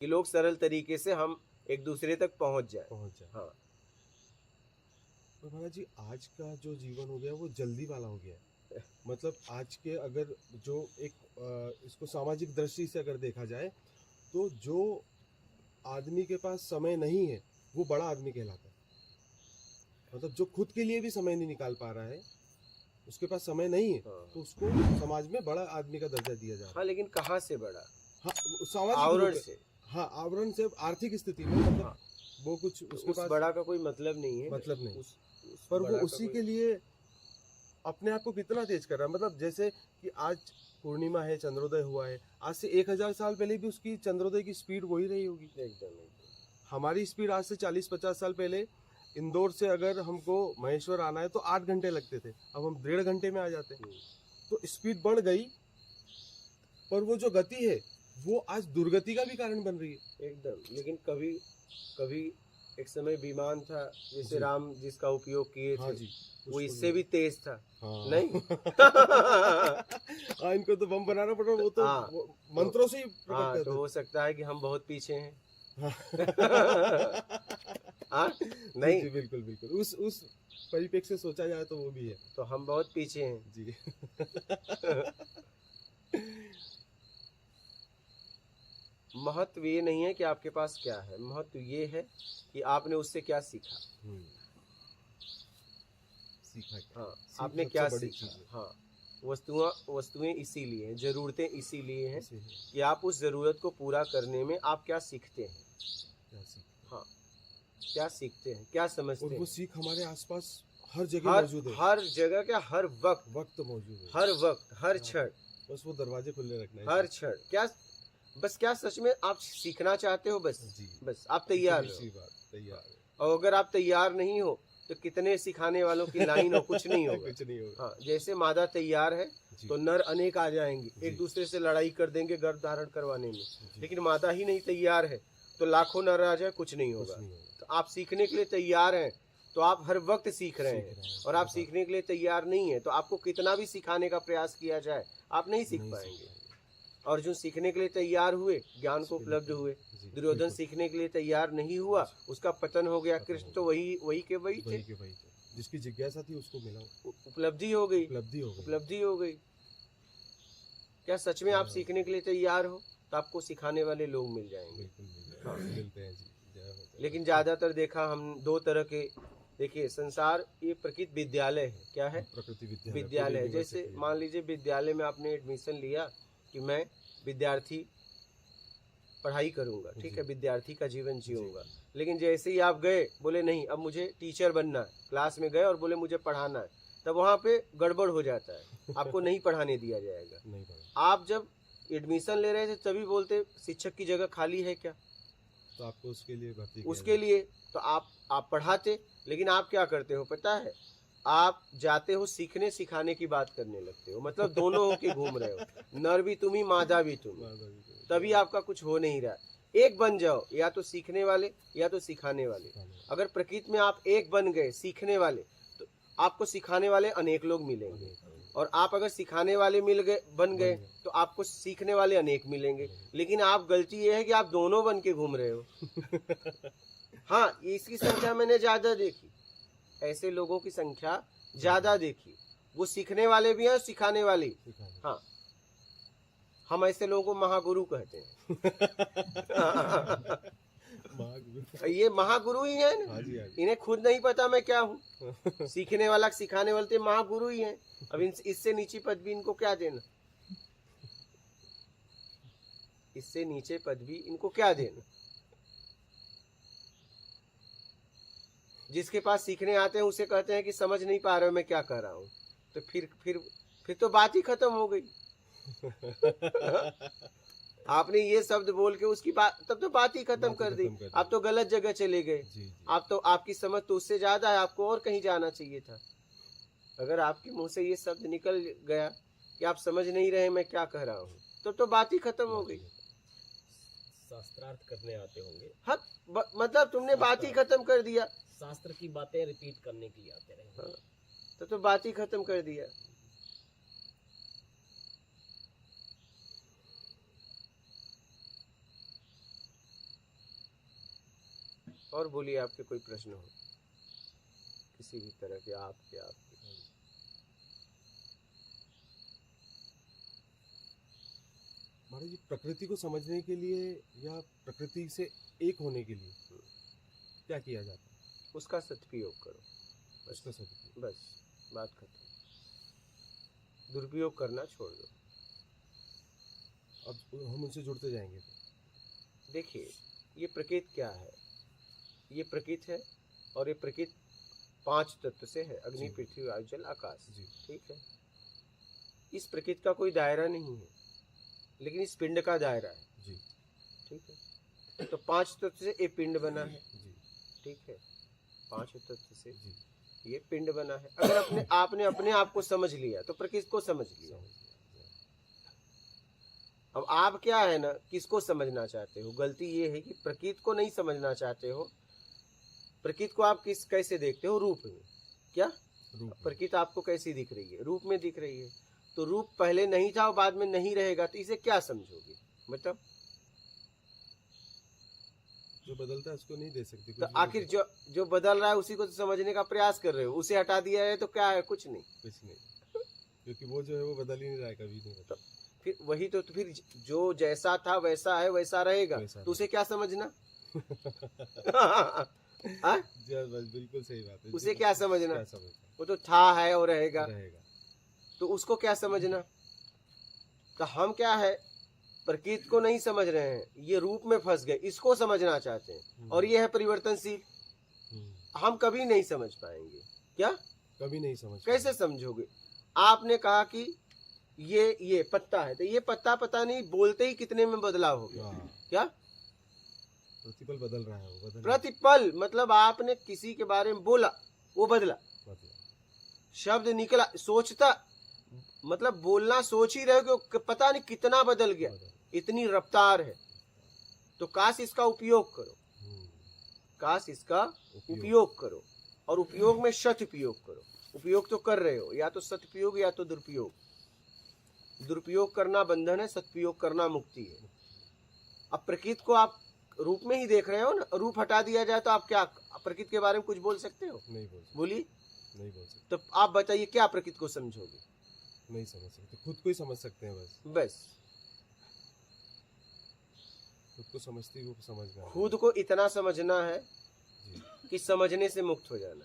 कि लोग सरल तरीके से हम एक दूसरे तक पहुंच जाए। हाँ। पर महाराज जी, आज का जो जीवन हो गया वो जल्दी वाला हो गया है। मतलब आज के अगर जो एक इसको सामाजिक दृष्टि से अगर देखा जाए, तो जो आदमी के पास समय नहीं है वो बड़ा आदमी कहलाता है। मतलब जो खुद के लिए भी समय नहीं निकाल पा रहा है, उसके पास समय नहीं है, तो उसको समाज में बड़ा आदमी का दर्जा दिया जा रहा है। हाँ, लेकिन कहाँ से बड़ा? हाँ, सामाजिक आवरण रूप से। हाँ, आवरण से, आर्थिक स्थिति में, मतलब हाँ, वो कुछ तो उसके उस पास बड़ा का कोई मतलब नहीं है। मतलब नहीं। उस पर वो बड़ा का उसी कोई के लिए अपने आप को कितना तेज कर रहा है। मतलब जैसे कि आज पूर्णिमा है, चंद्रोदय हुआ है, आज से 1000 साल पहले भी उसकी चंद्रोदय की स्पीड वही रही होगी। एकदम। हमारी स्पीड आज से 40-50 साल पहले इंदौर से अगर हमको महेश्वर आना है तो 8 घंटे लगते थे, अब हम 1.5 घंटे में आ जाते हैं। तो स्पीड बढ़ गई, पर वो जो गति है वो आज दुर्गति का भी कारण बन रही है। एकदम। लेकिन कभी कभी एक समय विमान था जैसे जी। राम जिसका उपयोग किए हाँ थे, जी, वो इससे भी तेज था। हाँ। नहीं। हाँ, इनको तो बम बनाना पड़ रहा, वो तो हाँ, वो मंत्रों से ही प्रकट हाँ, कर तो हो सकता है कि हम बहुत पीछे हैं। हाँ, जी नहीं जी, बिल्कुल बिल्कुल, उस परिप्रेक्ष्य से सोचा जाए तो वो भी है। तो हम बहुत पीछे हैं। जी। महत्व ये नहीं है कि आपके पास क्या है, महत्व ये है कि आपने उससे क्या सीखा। सीखा क्या? हाँ, सीख आपने सबसे क्या बड़ी सीखा। चीज है। हाँ, वस्तुएं इसीलिए हैं, जरूरतें इसीलिए हैं इसे है, कि आप उस जरूरत को पूरा करने में आप क्या सीखते हैं। क्या सीख। हाँ, क्या सीखते हैं, क्या और समझते वो हैं। सीख हमारे आसपास हर जगह हर मौजूद है। हर जगह क्या, हर वक्त, वक्त मौजूद है। हर वक्त, हर क्षण, बस वो दरवाजे खुले रखना है। हर क्षण। क्या बस, क्या सच में आप सीखना चाहते हो? बस जी, बस आप तैयार इतनी हो। सी बात, तैयार है। और अगर आप तैयार नहीं हो तो कितने सिखाने वालों की लाइन हो, कुछ नहीं होगा। कुछ नहीं होगा। हाँ, जैसे मादा तैयार है जी। तो नर अनेक आ जाएंगे, जी। एक दूसरे से लड़ाई कर देंगे गर्भ धारण करवाने में। जी। लेकिन मादा ही नहीं तैयार है तो लाखों नर आ जाए, कुछ नहीं कुछ होगा। नहीं होगा। तो आप सीखने के लिए तैयार हैं तो आप हर वक्त सीख रहे हैं, और आप सीखने के लिए तैयार नहीं है तो आपको कितना भी सिखाने का प्रयास किया जाए आप नहीं सीख पाएंगे। अर्जुन सीखने के लिए तैयार हुए, ज्ञान को उपलब्ध हुए। दुर्योधन सीखने के लिए तैयार नहीं हुआ, उसका पतन हो गया। कृष्ण तो वही के वही थे। जिसकी जिज्ञासा थी उसको मिला, उपलब्धि हो गई, उपलब्धि हो गई। क्या सच में आप सीखने के लिए तैयार हो तो आपको सिखाने वाले लोग मिल जाएंगे। मिलते हैं जी। लेकिन ज्यादातर देखा हम दो तरह के, देखिए संसार ये प्रकृति विद्यालय है। क्या है? प्रकृति विद्यालय है। जैसे मान लीजिए विद्यालय में आपने एडमिशन लिया कि मैं विद्यार्थी पढ़ाई करूंगा, ठीक है, विद्यार्थी का जीवन जीऊंगा। लेकिन जैसे ही आप गए, बोले नहीं अब मुझे टीचर बनना है, क्लास में गए और बोले मुझे पढ़ाना है, तब वहाँ पे गड़बड़ हो जाता है, आपको नहीं पढ़ाने दिया जाएगा। आप जब एडमिशन ले रहे थे तभी बोलते शिक्षक की जगह खाली है क्या, तो आपको उसके लिए भर्ती, उसके लिए तो आप पढ़ाते। लेकिन आप क्या करते हो पता है, आप जाते हो सीखने सिखाने की बात करने लगते हो, मतलब दोनों होके घूम रहे हो, नर भी तुम ही मादा भी तुम, तभी आपका कुछ हो नहीं रहा। एक बन जाओ, या तो सीखने वाले या तो सिखाने वाले। अगर प्रकृति में आप एक बन गए सीखने वाले तो आपको सिखाने वाले अनेक लोग मिलेंगे, और आप अगर सिखाने वाले बन गए तो आपको सीखने वाले अनेक मिलेंगे। लेकिन आप गलती ये है कि आप दोनों बन के घूम रहे हो। हाँ, इसकी संख्या मैंने ज्यादा देखी, ऐसे लोगों की संख्या ज्यादा देखी, वो सीखने वाले भी हैं सिखाने वाले। हाँ, हम ऐसे लोगों को महागुरु कहते हैं। ये महागुरु ही है ना। इन्हें खुद नहीं पता मैं क्या हूँ। सीखने वाला सिखाने वाले तो महागुरु ही हैं। अब इससे नीचे पदवी इनको क्या देना, इससे नीचे पदवी इनको क्या देना। जिसके पास सीखने आते हैं उसे कहते हैं कि समझ नहीं पा रहे हो मैं क्या कह रहा हूँ, तो फिर तो बात ही खत्म हो गई। आपने ये शब्द बोल के उसकी बात, तब तो बात ही खत्म कर दी। आप तो गलत जगह चले गए। आप तो, आपकी समझ तो उससे ज्यादा है, आपको और कहीं जाना चाहिए था। अगर आपके मुंह से ये शब्द निकल गया कि आप समझ नहीं रहे मैं क्या कह रहा हूँ, तो बात ही खत्म हो गई। शास्त्रार्थ करने आते होंगे। हाँ, मतलब तुमने बात ही खत्म कर दिया। शास्त्र की बातें रिपीट करने के लिए आते रहे। हाँ, तो बात ही खत्म कर दिया। और बोलिए, आपके कोई प्रश्न हो किसी भी तरह के, आपके महाराज जी, प्रकृति को समझने के लिए या प्रकृति से एक होने के लिए क्या किया जाता है? उसका सदुपयोग करो, उसका सदुपयोग। बस बात खत्म। दुरुपयोग करना छोड़ दो। अब हम उनसे जुड़ते जाएंगे तो देखिए, ये प्रकृति क्या है? ये प्रकृति है, और ये प्रकृति 5 तत्व से है, अग्नि, जी। पृथ्वी, वायु, जल, आकाश। जी। ठीक है। इस प्रकृति का कोई दायरा नहीं है, लेकिन इस पिंड का दायरा है। जी। ठीक है। तो 5 तत्व से ये पिंड बना है। जी। ठीक है। 5 तत्व से जी। ये पिंड बना है। अगर आपने अपने आप को समझ लिया तो प्रकृति को समझ लिया। अब आप क्या है ना, किसको समझना चाहते हो? गलती ये है कि प्रकृति को नहीं समझना चाहते हो। प्रकृति को आप कैसे देखते हो? रूप में। क्या रूप प्रकृति आपको कैसी दिख रही है? रूप में दिख रही है। तो रूप पहले नहीं था और बाद में नहीं रहेगा, तो इसे क्या समझोगे? मतलब जो बदलता है उसको नहीं दे सकती। तो आखिर जो बदल रहा है उसी को तो समझने का प्रयास कर रहे हो। उसे हटा दिया है तो क्या है? कुछ नहीं। कुछ नहीं, क्योंकि वो जो है वो बदल ही नहीं रहा है, कभी नहीं बदल। फिर वही तो फिर जो जैसा था वैसा है, वैसा रहेगा। वैसा तो उसे क्या समझना? बिल्कुल सही बात है। उसे क्या समझना? क्या समझना? वो तो था, है और रहेगा। रहेगा। तो उसको क्या समझना? तो हम क्या है, प्रकृति को नहीं समझ रहे हैं, ये रूप में फंस गए, इसको समझना चाहते हैं। और ये है परिवर्तनशील। हम कभी नहीं समझ पाएंगे। क्या? कभी नहीं समझ। कैसे समझोगे? आपने कहा कि ये पत्ता है, तो ये पत्ता पता नहीं बोलते ही कितने में बदलाव हो गया। क्या? प्रतिपल बदल रहा है, वो बदल। प्रतिपल मतलब आपने किसी के बारे में बोला, वो बदला। शब्द निकला, सोचता मतलब बोलना सोच ही रहे हो कि पता नहीं कितना बदल गया, इतनी रफ्तार है। तो काश इसका उपयोग करो, काश इसका उपयोग करो, और उपयोग में सदुपयोग करो। उपयोग तो कर रहे हो, या तो सदुपयोग या तो दुरुपयोग। दुरुपयोग करना बंधन है, सदुपयोग करना मुक्ति है। अब प्रकृति को आप रूप में ही देख रहे हो ना। रूप हटा दिया जाए तो आप क्या प्रकृति के बारे में कुछ बोल सकते हो? नहीं बोल सकते। बोलिए। नहीं बोल सकते। तो आप बताइए, क्या प्रकृति को समझोगे? नहीं समझ सकते। खुद को ही समझ सकते हैं बस। बस खुद को समझते ही वो समझना है। खुद को इतना समझना है जी। कि समझने से मुक्त हो जाना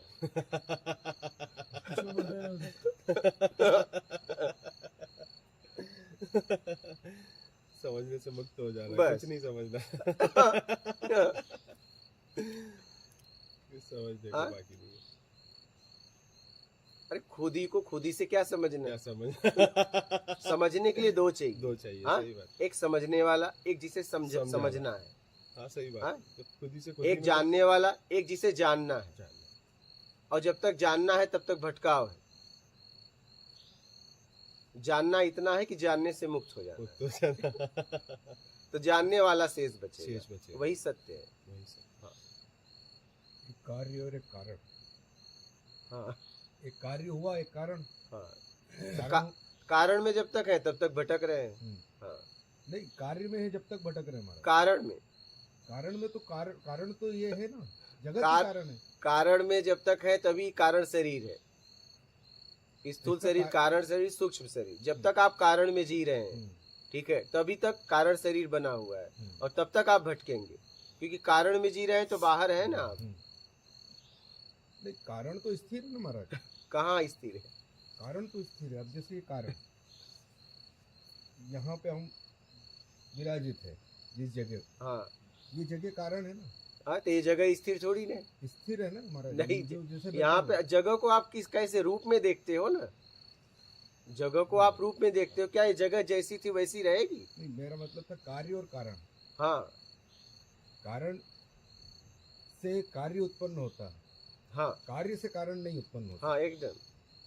समझने से मुक्त हो जाना, बस। कुछ नहीं समझना। है। समझने को हाँ? बाकी नहीं है। अरे खुद ही को खुद ही से क्या समझना? क्या समझ? समझने के लिए दो चाहिए। दो चाहिए। हाँ? सही बात। एक समझने वाला, एक जिसे समझना समझना है। हाँ सही बात। हाँ? तो खुद ही से खुद एक ही जानने वाला, एक जिसे जानना है। जानना। और जब तक जानना है तब तक भटकाव है। जानना इतना है कि जानने से मुक्त हो जाना। खुद तो जाना। तो जानने वाला शेष बचेगा। शेष बचेगा। वही सत्य है। वही सब। हाँ। एक कार्य और एक कारण। हाँ। एक कार्य हुआ, एक कारण। हाँ। कारण कारण में जब तक है तब तक भटक रहे हैं। हाँ। नहीं, कार्य में है जब तक भटक रहे हमारा। कारण में तो कारण तो ये है ना, जगत ही कार- कारण है। कारण में जब तक है तभी कारण शरीर है। स्थूल इसका शरीर, कारण शरीर, सूक्ष्म शरीर। जब तक आप कारण में जी रहे हैं, ठीक है, तभी तक कारण शरीर बना हुआ है। और तब तक आप भटकेंगे, क्योंकि कारण में जी रहे हैं तो बाहर है ना आप। नहीं, कारण तो स्थिर है ना महाराज। कहाँ स्थिर है? कारण तो स्थिर है। अब जैसे ये कारण, यहाँ पे हम विराजित है जिस जगह, हाँ। ये जगह कारण है ना। हाँ, तो ये जगह स्थिर थोड़ी ना। स्थिर है ना महाराज। नहीं, जो जैसे यहाँ बैठे पे जगह को आप कैसे रूप में देखते हो ना। जगह को आप रूप में देखते हो, क्या ये जगह जैसी थी वैसी रहेगी? नहीं, मेरा मतलब था कार्य और कारण। हाँ। कारण से कार्य उत्पन्न होता है, हाँ। कार्य से कारण नहीं उत्पन्न होता। हाँ, एकदम।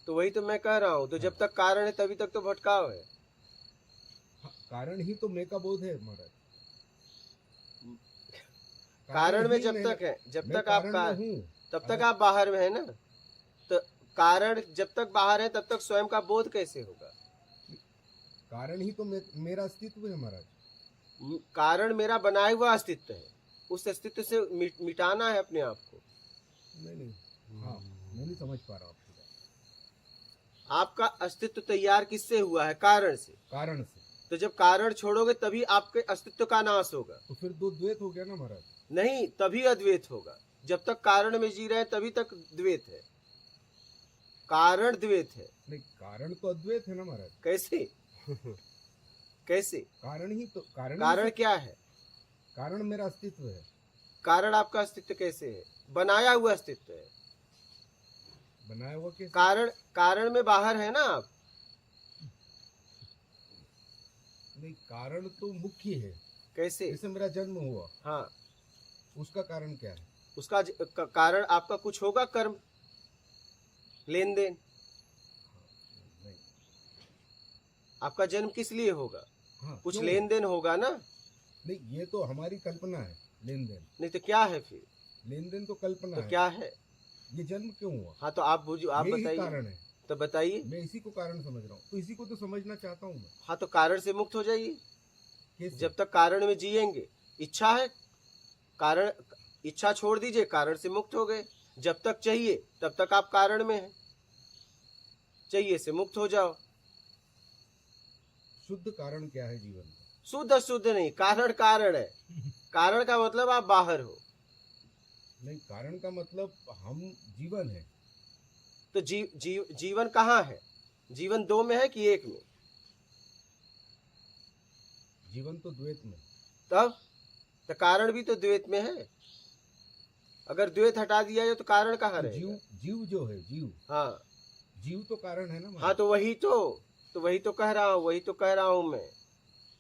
तो वही तो मैं कह रहा हूँ। तो जब तक कारण है तभी तक तो भटकाव है। हाँ, कारण ही तो मैं का बोध है महाराज। कारण में ही जब मैं- तक है, जब मैं तक आप कारण में हूँ। तब तक आप बाहर में है ना। तो कारण जब तक बाहर है तब तक स्वयं का बोध कैसे होगा? कारण ही तो मेरा अस्तित्व है महाराज। कारण मेरा बनाया हुआ अस्तित्व है। उस अस्तित्व से मिटाना है अपने आप को। नहीं हाँ मैं नहीं समझ पा रहा आपकी बात। आपका अस्तित्व तैयार किससे हुआ है? कारण से। कारण से। तो जब कारण छोड़ोगे तभी आपके अस्तित्व का नाश होगा। तो फिर दो द्वैत हो गया ना महाराज। नहीं, तभी अद्वैत होगा। जब तक कारण में जी रहे हैं तभी तक द्वैत है। कारण द्वैत है। नहीं कारण तो अद्वैत है ना महाराज। कैसे? कैसे? कारण ही तो कारण क्या है? कारण मेरा अस्तित्व है। कारण आपका अस्तित्व कैसे है? बनाया हुआ अस्तित्व है। बनाया हुआ कैसे? कारण में बाहर है ना आप। नहीं कारण तो मुख्य है। कैसे? जैसे मेरा जन्म हुआ, हाँ, उसका कारण क्या है? उसका कारण आपका कुछ होगा, कर्म, लेन देन। नहीं आपका जन्म किस लिए होगा? हाँ कुछ क्यों? लेन देन होगा ना। नहीं ये तो हमारी कल्पना है। लेन देन, नहीं तो क्या है फिर? लेन देन तो कल्पना तो है। क्या है? ये जन्म क्यों हुआ? हाँ तो आप यही बताइए। कारण है। तो बताइए। मैं इसी को कारण समझ रहा हूँ, तो इसी को तो समझना चाहता हूँ मैं। हाँ तो कारण से मुक्त हो जाइए। कैसे? जब तक कारण में जिएंगे, इच्छा है, कारण, इच्छा छोड़ दीजिए, कारण से मुक्त हो गए। जब तक चाहिए तब तक आप कारण में हैं। चाहिए से मुक्त हो जाओ। शुद्ध कारण क्या है जीवन का? शुद्ध अशुद्ध नहीं, कारण कारण है। कारण का मतलब आप बाहर हो। नहीं कारण का मतलब हम जीवन है। तो जीवन कहाँ है? जीवन दो में है कि एक में? जीवन तो द्वैत में। तब तो कारण भी तो द्वैत में है। अगर द्वैत हटा दिया जाए तो कारण कहाँ तो रहेगा? जीव जो है, जीव, हाँ जीव तो कारण है ना। हाँ, तो वही तो कह रहा हूँ, वही तो कह रहा हूँ मैं।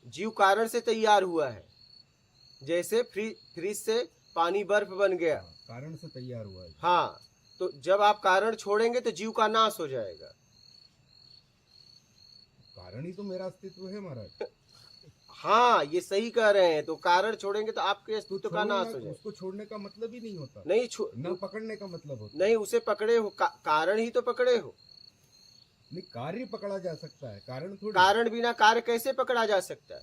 जीव कारण से तैयार हुआ है। जैसे फ्रिज से पानी बर्फ बन गया। हाँ, कारण से तैयार हुआ है। हाँ, तो जब आप कारण छोड़ेंगे तो जीव का नाश हो जाएगा। कारण ही तो मेरा अस्तित्व है महाराज। हाँ, ये सही कह रहे हैं। तो कारण छोड़ेंगे तो आपके तो अस्तित्व का नाश हो छोड़ना, जाएगा। उसको छोड़ने का मतलब ही नहीं होता। नहीं न पकड़ने का मतलब होता। नहीं, उसे पकड़े हो, कारण ही तो पकड़े हो। नहीं कार्य पकड़ा जा सकता है, कारण थोड़ी। कारण बिना कार्य कैसे पकड़ा जा सकता है?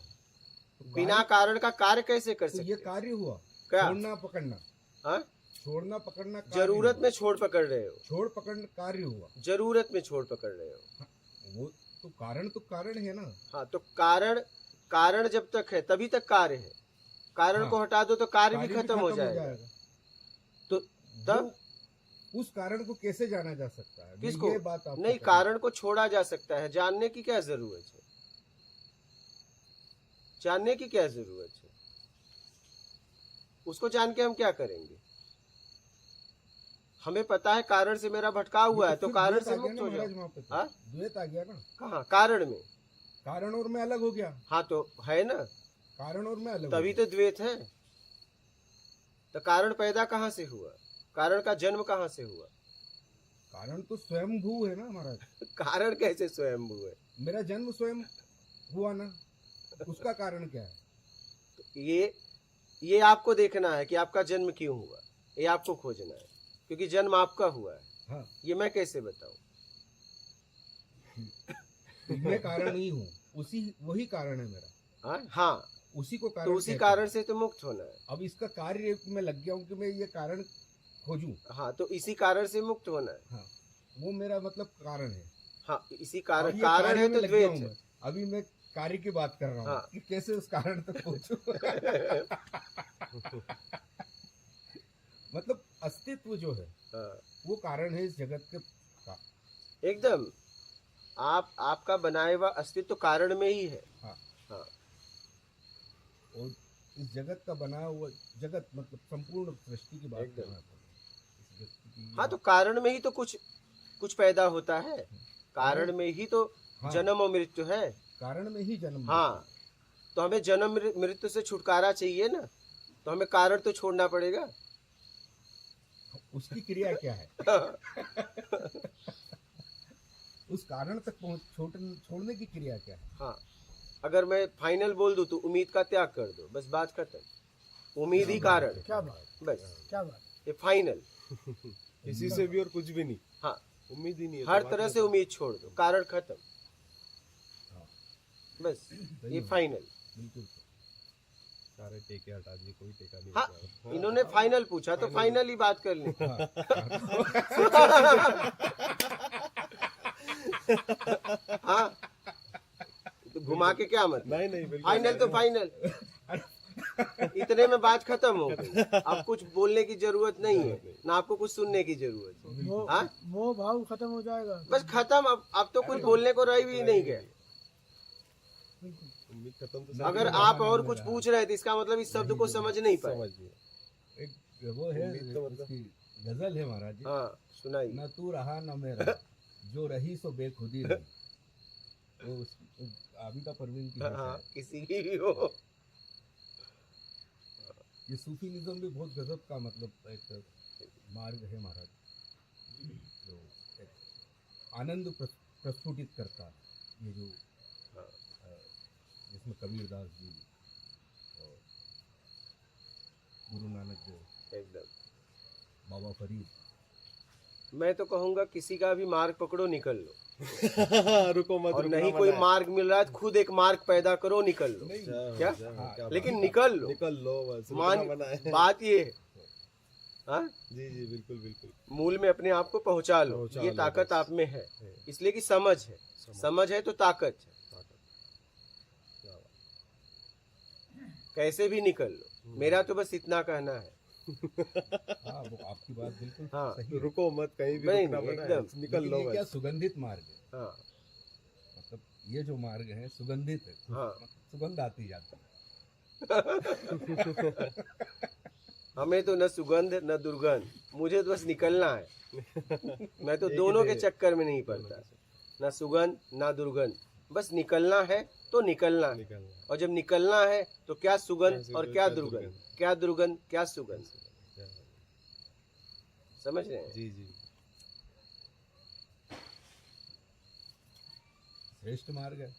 तो बिना कारण का कार्य कैसे कर तो सकते? ये कार्य हुआ। क्या? छोड़ना पकड़ना। हाँ? छोड़ना पकड़ना कार्य जरूरत हुआ। में छोड़ पकड़ रहे हो। छोड़ पकड़ कार्य हुआ। जरूरत में छोड़ पकड़ रहे हो। हाँ, वो तो कारण है ना। हाँ, तो कारण जब तक है तभी तक कार्य है। कारण हाँ, को हटा दो तो कार्य भी कार्य खत्म हो जाएगा। तो तब उस कारण को कैसे जाना जा सकता है? किसको? ये बात आप नहीं, कारण को छोड़ा जा सकता है। जानने की क्या जरूरत है? जानने की क्या जरूरत है? उसको जान के हम क्या करेंगे? हमें पता है कारण से मेरा भटकाव हुआ है, तो कारण से मुक्त हो जाओ। हाँ? द्वैत आ गया ना। कहाँ? कारण में। कारण और मैं अलग हो गया। हाँ तो है ना, कारण और मैं अलग तभी हो तो द्वैत है। तो कारण पैदा कहाँ से हुआ? कारण का जन्म कहाँ से हुआ? कारण तो स्वयंभू है ना महाराज। कारण कैसे स्वयंभू है? मेरा जन्म स्वयं हुआ ना, उसका कारण क्या है? तो ये आपको देखना है कि आपका जन्म क्यों हुआ। ये आपको खोजना है, क्योंकि जन्म आपका हुआ है। हाँ ये मैं कैसे बताऊं? मैं कारण ही हूँ, वही कारण है मेरा। हाँ, उसी को कारण तो उसी कहते कारण हैं। से तो मुक्त होना है। अब इसका कार्य में लग गया हूँ कि मैं ये कारण खोजूं। हाँ, तो इसी कारण से मुक्त होना है। हाँ वो मेरा मतलब कारण है। हाँ, इसी अब कारण ये कारण कार्य है में तो लग गया द्वैत हूं है। मैं। अभी मैं कार्य की बात कर रहा हूँ हाँ। कि कैसे उस कारण तक पहुंचूं। मतलब अस्तित्व जो है हाँ, वो कारण है इस जगत के का। एकदम। आपका बनाया हुआ अस्तित्व कारण में ही है। हाँ। हाँ, और इस जगत का बनाया हुआ जगत मतलब संपूर्ण सृष्टि की बात एकदम। कर रहा था। इस व्यक्ति की हाँ, तो कारण में ही तो कुछ पैदा होता है। कारण में ही तो हाँ। जन्म और मृत्यु है। कारण में ही जन्म। हाँ, तो हमें जन्म मृत्यु से छुटकारा चाहिए ना, तो हमें कारण तो छोड़ना पड़ेगा। उसकी क्रिया क्या है? उस कारण तक छोड़ने की क्रिया क्या है? हाँ, अगर मैं फाइनल बोल दूं तो उम्मीद का त्याग कर दो, बस बात खत्म। उम्मीद ही कारण। क्या बात, बस क्या बात। ये फाइनल। किसी से भी और कुछ भी नहीं। हाँ, उम्मीद ही नहीं है। हर तो तरह बात से खत्म। उम्मीद छोड़ दो, कारण खत्म। हाँ। बस सही ये बात। फाइनल। बिल्कुल। सारे टेके हटा दिए, कोई टेका नहीं हाँ, बचा। इन्होंने फाइनल पूछा तो फाइनल ही बात कर लें। हाँ, तो घुमा के क्या मतलब, नहीं नहीं बिल्कुल फाइनल तो फाइनल, इतने में बात खत्म हो गई। अब कुछ बोलने की जरूरत नहीं है, ना आपको कुछ सुनने की जरूरत है। हाँ, मोह भाव खत्म हो जाएगा। बस खत्म। अब तो कुछ बोलने को रह भी नहीं गया। उम्मीद खत्म तो अगर आप और कुछ पूछ रहे थे, इसका मतलब इस शब्द को समझ नहीं पाए। समझिए। एक वो है उम्मीद तो मतलब- उसकी गजल है महाराज जी। हाँ, सुनाइए। न तू रहा न मैं रहा, जो रही सो बेखुदी रही। वो आबिदा परवीन की है हाँ, शायद। किसी की भी हो। ये सूफीनिज्म भी बहुत गजब का मतलब एक मार्ग है महाराज, जो एक आनंद प्रस्फुटित करता है। ये जो जिसमें कबीरदास जी और गुरु नानक देव, एकदम, बाबा फरीद, मैं तो कहूंगा किसी का भी मार्ग पकड़ो, निकल लो। रुको मत, और रुकना नहीं मना कोई है। मार्ग मिल रहा है तो खुद एक मार्ग पैदा करो, निकल लो। क्या? क्या लेकिन बात निकल है। लो। निकल लो बस, मान रुकना मना है। बात ये है, हाँ, जी जी बिल्कुल बिल्कुल। मूल में अपने आप को पहुंचा लो। पहुंचा ये लो ताकत बस। आप में है, इसलिए कि समझ है। समझ है तो ताकत है। कैसे भी निकल लो, मेरा तो बस इतना कहना है। हाँ वो आपकी बात बिल्कुल हाँ, सही है। रुको मत, कहीं भी नहीं, रुकना नहीं, मना है। एकदम। निकल लेकिन लो ये क्या बस। सुगंधित मार्ग है, हाँ, मतलब ये जो मार्ग है सुगंधित है। हाँ। सुगंध आती जाती है। हमें तो न सुगंध न दुर्गंध, मुझे तो बस निकलना है। मैं तो एक ही दोनों के दे- चक्कर में नहीं पड़ता, न सुगंध न दुर्गंध, बस निकलना है तो निकलना है। निकलना। और जब निकलना है तो क्या सुगंध क्या और सुगंध, क्या क्या दुर्गंध, दुर्गंध। क्या दुर्गंध क्या सुगंध, समझ रहे हैं? जी जी श्रेष्ठ मार्ग है।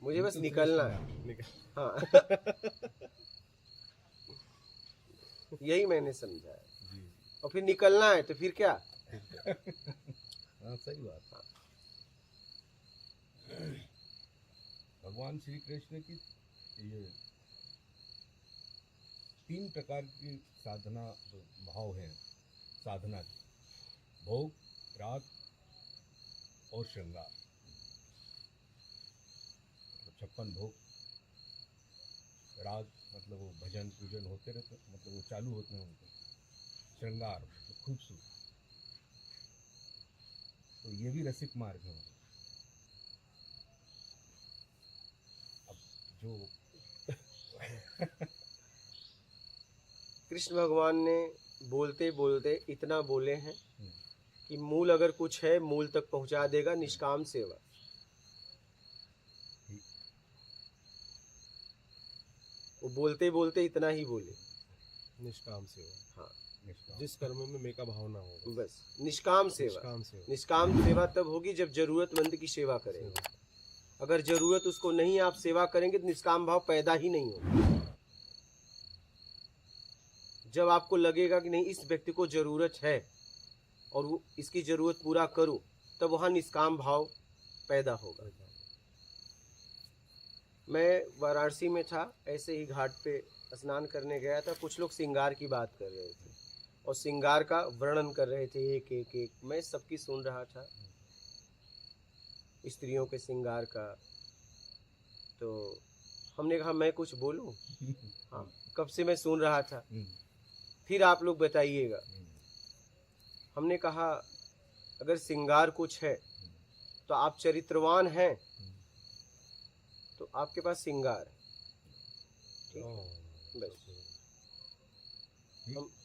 मुझे बस बिल्कुल निकलना श्रेष्ठ है। मार्ग। निकल। हाँ। यही मैंने समझा है। जी और फिर निकलना है तो फिर क्या? हाँ सही बात। भगवान श्री कृष्ण की ये 3 प्रकार की साधना जो भाव है, साधना की, भोग, राग और श्रृंगार। 56 भोग, राग मतलब वो भजन पूजन होते रहते, मतलब वो चालू होते हैं उनके। श्रृंगार मतलब खूबसूरत। तो ये भी रसिक मार्ग है। अब जो कृष्ण भगवान ने बोलते बोलते इतना बोले हैं कि मूल अगर कुछ है मूल तक पहुंचा देगा, निष्काम सेवा। वो बोलते बोलते इतना ही बोले। निष्काम सेवा। हाँ, निष्ठा। जिस कर्म में मैं का भाव ना हो, बस निष्काम सेवा। निष्काम सेवा। निष्काम सेवा तब होगी जब जरूरतमंद की सेवा करेंगे। अगर जरूरत उसको नहीं आप सेवा करेंगे तो निष्काम भाव पैदा ही नहीं होगा। जब आपको लगेगा कि नहीं इस व्यक्ति को जरूरत है और वो इसकी जरूरत पूरा करूं, तब वहां निष्काम भाव पैदा होगा। मैं वाराणसी में था, ऐसे ही घाट पे स्नान करने गया था। कुछ लोग श्रृंगार की बात कर रहे थे और श्रृंगार का वर्णन कर रहे थे, एक एक एक। मैं सबकी सुन रहा था, स्त्रियों के श्रृंगार का। तो हमने कहा मैं कुछ बोलूं? हाँ, कब से मैं सुन रहा था, फिर आप लोग बताइएगा। हमने कहा अगर श्रृंगार कुछ है तो आप चरित्रवान हैं तो आपके पास श्रृंगार है। ठीक है, बस।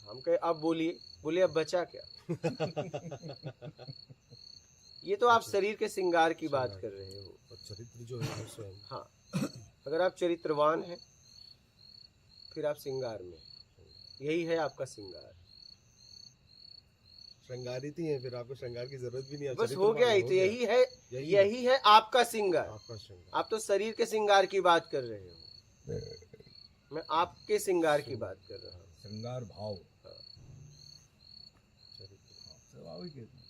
हम कहे अब बोलिए। बोले अब बचा क्या? ये तो आप शरीर के श्रृंगार की बात कर रहे हो। और चरित्र जो है वो स्वयं। हाँ, अगर आप चरित्रवान हैं फिर आप श्रृंगार में, यही है आपका श्रृंगार। श्रृंगारित ही है, फिर आपको श्रृंगार की जरूरत भी नहीं है। बस चरित्र हो गया, वाला ही तो यही है, यही है आपका श्रृंगार। आपका श्रृंगार। आप तो शरीर के श्रृंगार की बात कर रहे हो, मैं आपके श्रृंगार की बात कर रहा हूँ। श्रृंगार भाव चरित्र। स्वाभाविक है।